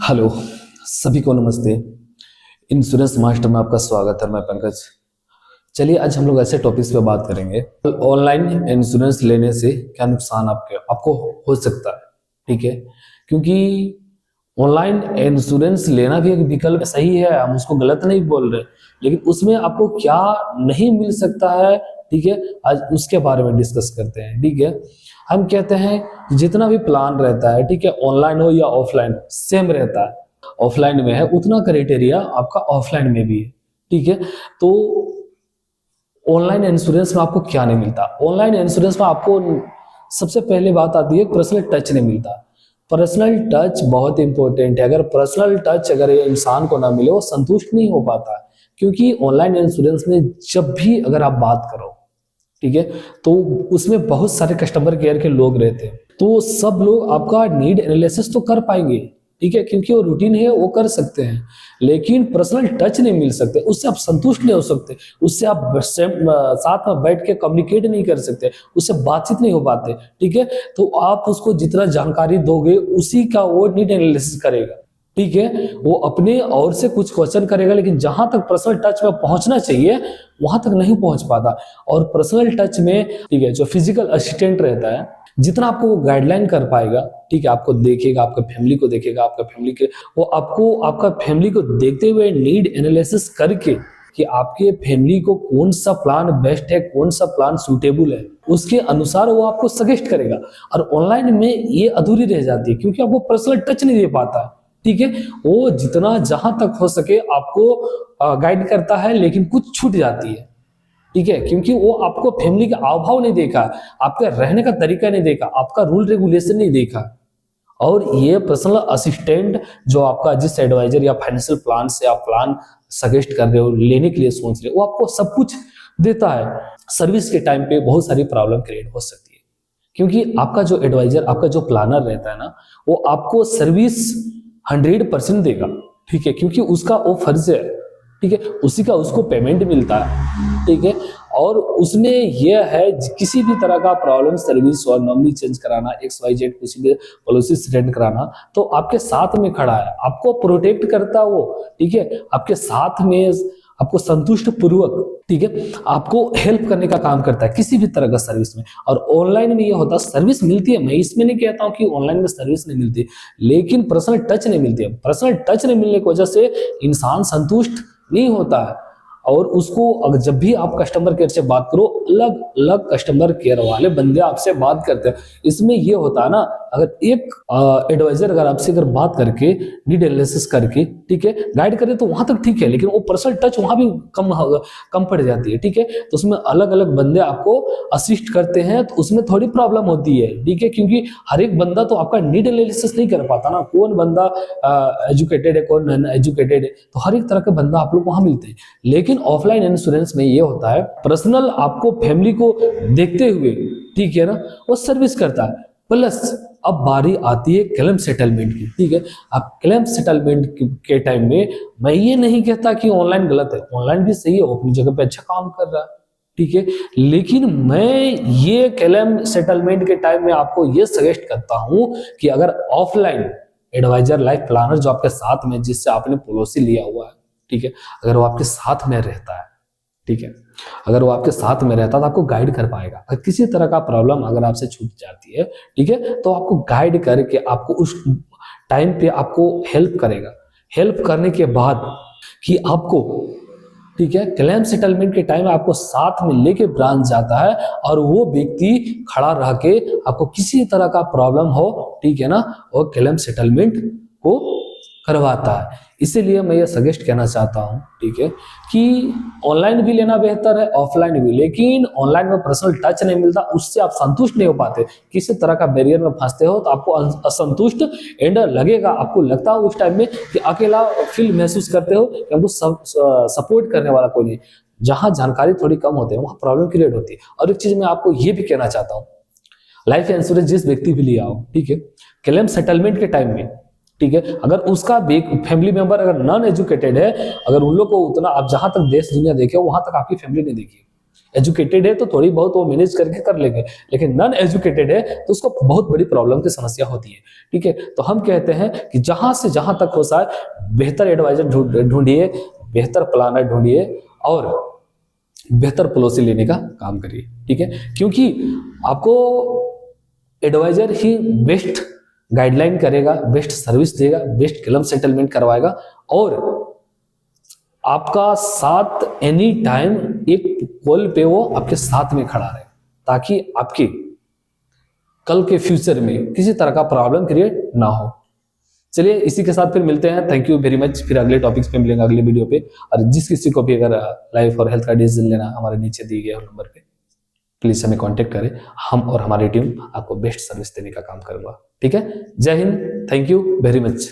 Hello, सभी को नमस्ते। इंश्योरेंस मास्टर में आपका स्वागत है। मैं पंकज। चलिए आज हम लोग ऐसे टॉपिक्स पे बात करेंगे। ऑनलाइन इंश्योरेंस लेने से क्या नुकसान आपको हो सकता है, ठीक है। क्योंकि ऑनलाइन इंश्योरेंस लेना भी एक विकल्प सही है, हम उसको गलत नहीं बोल रहे, लेकिन उसमें आपको क्या नहीं मिल सकता है, ठीक है। आज उसके बारे में डिस्कस करते हैं, ठीक है। हम कहते हैं जितना भी प्लान रहता है, ठीक है, ऑनलाइन हो या ऑफलाइन, सेम रहता है। ऑफलाइन में है उतना क्राइटेरिया आपका ऑफलाइन में भी है, ठीक है। तो ऑनलाइन इंश्योरेंस में आपको क्या नहीं मिलता? ऑनलाइन इंश्योरेंस में आपको सबसे पहले बात आती है पर्सनल टच नहीं मिलता। पर्सनल टच बहुत इंपॉर्टेंट है। अगर पर्सनल टच अगर ये इंसान को ना मिले, वो संतुष्ट नहीं हो पाता। क्योंकि ऑनलाइन इंश्योरेंस में जब भी अगर आप बात करो, ठीक है, तो उसमें बहुत सारे कस्टमर केयर के लोग रहते हैं, तो सब लोग आपका नीड एनालिसिस तो कर पाएंगे, ठीक है, क्योंकि वो रूटीन है, वो कर सकते हैं। लेकिन पर्सनल टच नहीं मिल सकते, उससे आप संतुष्ट नहीं हो सकते, उससे आप साथ में बैठ के कम्युनिकेट नहीं कर सकते, उससे बातचीत नहीं हो पाते, ठीक है। तो आप उसको जितना जानकारी दोगे उसी का वो नीड एनालिसिस करेगा, ठीक है। वो अपने और से कुछ क्वेश्चन करेगा, लेकिन जहां तक पर्सनल टच में पहुंचना चाहिए वहां तक नहीं पहुंच पाता। और पर्सनल टच में, ठीक है, जो फिजिकल असिस्टेंट रहता है, जितना आपको वो गाइडलाइन कर पाएगा, ठीक है, आपको देखेगा, आपका फैमिली को देखेगा, आपका फैमिली के वो आपको आपका फैमिली को देखते हुए नीड एनालिसिस करके कि आपके फैमिली को कौन सा प्लान बेस्ट है, कौन सा प्लान सूटेबल है, उसके अनुसार वो आपको सजेस्ट करेगा। और ऑनलाइन में ये अधूरी रह जाती है, क्योंकि आपको पर्सनल टच नहीं दे पाता, ठीक है। वो जितना जहां तक हो सके आपको गाइड करता है, लेकिन कुछ छूट जाती है, ठीक है, क्योंकि वो आपको फैमिली का हाव भाव नहीं देखा, आपका रहने का तरीका नहीं देखा, आपका रूल रेगुलेशन नहीं देखा। और ये पर्सनल असिस्टेंट जो आपका जिस एडवाइजर या फाइनेंशियल प्लान से आप प्लान सजेस्ट कर रहे हो, लेने के लिए सोच रहे हो, वो आपको सब कुछ देता है। सर्विस के टाइम पे बहुत सारी प्रॉब्लम क्रिएट हो सकती है, क्योंकि आपका जो एडवाइजर, आपका जो प्लानर रहता है ना, वो आपको सर्विस 100% देगा, ठीक है, क्योंकि उसका वो फर्ज है, ठीक है, उसी का उसको पेमेंट मिलता है, ठीक है। और उसमें यह है किसी भी तरह का प्रॉब्लम सर्विस और नॉमिनी चेंज कराना, XYZ कुछ भी पॉलिसी सेट कराना, तो आपके साथ में खड़ा है, आपको प्रोटेक्ट करता वो, ठीक है, आपके साथ में आपको संतुष्ट पूर्वक, ठीक है, आपको हेल्प करने का काम करता है किसी भी तरह का सर्विस में। और ऑनलाइन में ये होता है, सर्विस मिलती है, मैं इसमें नहीं कहता हूं कि ऑनलाइन में सर्विस नहीं मिलती, लेकिन पर्सनल टच नहीं मिलती है। पर्सनल टच नहीं मिलने की वजह से इंसान संतुष्ट नहीं होता है। और उसको अगर जब भी आप कस्टमर केयर से बात करो, अलग अलग कस्टमर केयर वाले बंदे आपसे बात करते हैं। इसमें ये होता है ना, अगर एक एडवाइजर अगर आपसे अगर बात करके नीड एनालिसिस करके, ठीक है, गाइड करे तो वहां तक ठीक है, लेकिन वो पर्सनल टच वहां भी कम पड़ जाती है, ठीक है। तो उसमें अलग अलग बंदे आपको असिस्ट करते हैं, तो उसमें थोड़ी प्रॉब्लम होती है, ठीक है, क्योंकि हर एक बंदा तो आपका नीड एनालिसिस नहीं कर पाता ना। कौन बंदा एजुकेटेड है, कौन नॉन एजुकेटेड है, तो हर एक तरह के बंदा आप लोग वहां मिलते हैं। लेकिन ऑफलाइन इंश्योरेंस में ये होता है, पर्सनल आपको फैमिली को देखते हुए, ठीक है ना, वो सर्विस करता है। प्लस अब बारी आती है क्लेम सेटलमेंट की, ठीक है। अब क्लेम सेटलमेंट के टाइम में मैं ये नहीं कहता कि ऑनलाइन गलत है, ऑनलाइन भी सही है, वो अपनी जगह पे अच्छा काम कर रहा है, ठीक है। लेकिन मैं ये क्लेम सेटलमेंट के टाइम में आपको ये सजेस्ट करता हूं कि अगर ऑफलाइन एडवाइजर लाइफ प्लानर जो आपके साथ में, जिससे आपने पॉलिसी लिया हुआ है, ठीक है, अगर वो आपके साथ में रहता है, ठीक है, अगर वो आपके साथ में रहता है तो आपको गाइड कर पाएगा। अगर किसी तरह का प्रॉब्लम अगर आपसे छूट जाती है, ठीक है, तो आपको गाइड करके आपको उस टाइम पे आपको हेल्प करेगा। हेल्प करने के बाद कि आपको, ठीक है, क्लेम सेटलमेंट के टाइम आपको साथ में लेके ब्रांच जाता है, और वो व्यक्ति खड़ा रह के आपको किसी तरह का प्रॉब्लम हो, ठीक है ना, वो क्लेम सेटलमेंट को करवाता है। इसीलिए मैं ये सजेस्ट कहना चाहता हूं, ठीक है, कि ऑनलाइन भी लेना बेहतर है, ऑफलाइन भी, लेकिन ऑनलाइन में पर्सनल टच नहीं मिलता, उससे आप संतुष्ट नहीं हो पाते, किसी तरह का बैरियर में फंसते हो, तो आपको असंतुष्ट एंड लगेगा, आपको लगता है उस टाइम में कि अकेला फील महसूस करते हो कि हमको सपोर्ट करने वाला कोई नहीं। जहां जानकारी थोड़ी कम होती है वहां प्रॉब्लम क्रिएट होती है। और एक चीज मैं आपको ये भी कहना चाहता हूँ, लाइफ इंश्योरेंस जिस व्यक्ति भी लिया हो, ठीक है, क्लेम सेटलमेंट के टाइम में, ठीक है, अगर उसका फैमिली मेंबर अगर नॉन एजुकेटेड है, अगर उन लोग को उतना, आप जहां तक देश दुनिया देखे हो वहां तक आपकी फैमिली नहीं देखी, एजुकेटेड है तो थोड़ी बहुत वो मैनेज करके कर लेंगे, लेकिन नॉन एजुकेटेड है तो उसको बहुत बड़ी प्रॉब्लम की समस्या होती है। ठीक है, तो हम कहते हैं कि जहां से जहां तक हो सके बेहतर एडवाइजर ढूंढिए, बेहतर प्लानर ढूंढिए और बेहतर पॉलिसी लेने का काम करिए। ठीक है, क्योंकि आपको एडवाइजर ही बेस्ट गाइडलाइन करेगा, बेस्ट सर्विस देगा, बेस्ट क्लेम सेटलमेंट करवाएगा और आपका साथ एनी टाइम एक कॉल पे वो आपके साथ में खड़ा रहे, ताकि आपके कल के फ्यूचर में किसी तरह का प्रॉब्लम क्रिएट ना हो। चलिए इसी के साथ फिर मिलते हैं। Thank you very much. फिर अगले टॉपिक्स पे मिलेंगे अगले वीडियो पे। और जिस किसी को भी अगर लाइफ और हेल्थ का डिसीजन लेना, हमारे नीचे दिए गए नंबर पे प्लीज हमें कांटेक्ट करें। हम और हमारी टीम आपको बेस्ट सर्विस देने का काम करूंगा। ठीक है, जय Hind, thank you very much.